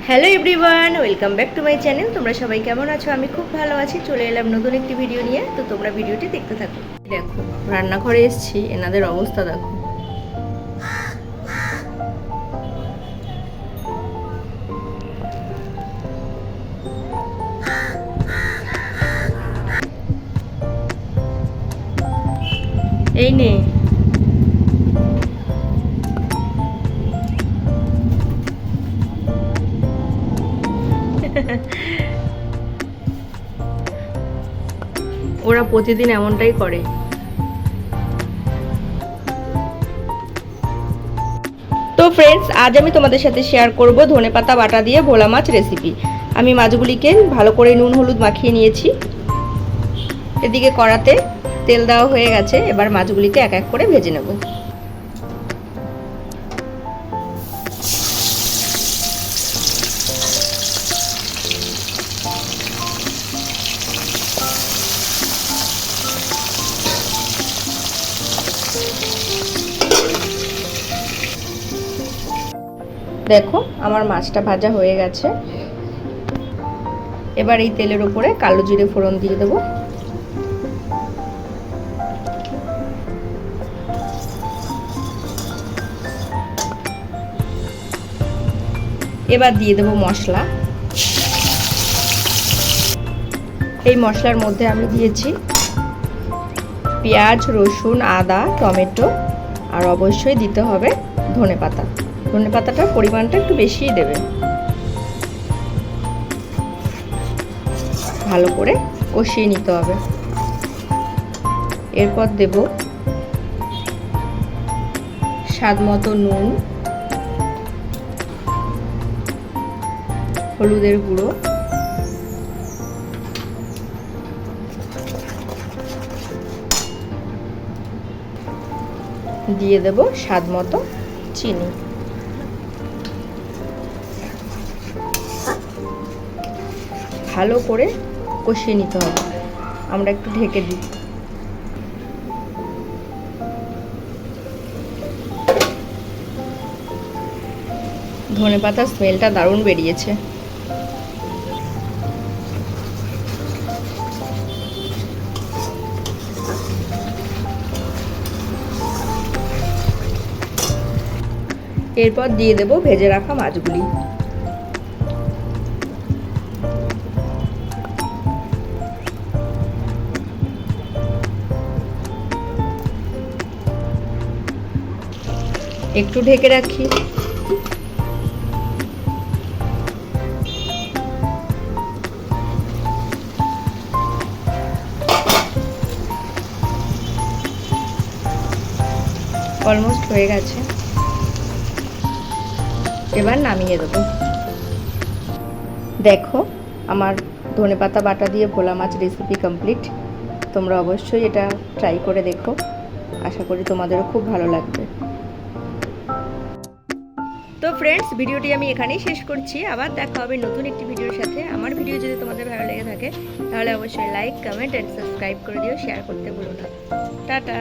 Hello everyone, welcome back to my channel. তোমরা সবাই কেমন আছো? আমি খুব ভালো আছি। চলে এলাম নতুন একটি ভিডিও নিয়ে। তো তোমরা ভিডিওটি দেখতে থাকো। দেখো, রান্নাঘরে এসেছি, এনাদের অবস্থা দেখো। এই নে ওরা প্রতিদিন এমনটাই করে। তো ফ্রেন্ডস, আজ আমি তোমাদের সাথে শেয়ার করব ধনেপাতা বাটা দিয়ে ভোলা মাছ রেসিপি। আমি মাছগুলিকে ভালো করে নুন হলুদ মাখিয়ে নিয়েছি। এদিকে কড়াতে তেল দেওয়া হয়ে গেছে। এবার মাছগুলিকে এক এক করে ভেজে নেব। দেখো, আমার মাছটা ভাজা হয়ে গেছে। এবার এই তেলের উপরে কালো জিরে ফোড়ন দিয়ে দেবো। এবার দিয়ে দেবো মশলা। এই মশলার মধ্যে আমি দিয়েছি পেঁয়াজ, রসুন, আদা, টমেটো, আর অবশ্যই দিতে হবে ধনেপাতা। ধনেপাতাটার পরিমাণটা একটু বেশিই দেবে। ভালো করে কষিয়ে নিতে হবে। এরপর দেব স্বাদ মতো নুন, হলুদের গুঁড়ো, দিয়ে দেব স্বাদ মতো চিনি। ভালো করে কষিয়ে নিতে হবে। আমরা একটু ঢেকে দিই। ধনেপাতার স্মেলটা দারুণ বেরিয়েছে। এরপর দিয়ে দেব ভেজে রাখা মাছগুলি। একটু ঢেকে রাখি। অলমোস্ট হয়ে গেছে। এবার নামিয়ে দেবো। দেখো, আমার ধনেপাতা বাটা দিয়ে ভোলা মাছ রেসিপি কমপ্লিট। তোমরা অবশ্যই এটা ট্রাই করে দেখো। আশা করি তোমাদেরও খুব ভালো লাগবে। তো ফ্রেন্ডস, ভিডিওটি আমি এখানেই শেষ করছি। আবার দেখা হবে নতুন একটি ভিডিওর সাথে। আমার ভিডিও যদি তোমাদের ভালো লেগে থাকে তাহলে অবশ্যই লাইক, কমেন্ট অ্যান্ড সাবস্ক্রাইব করে দিও। শেয়ার করতে ভুলো না। টাটা।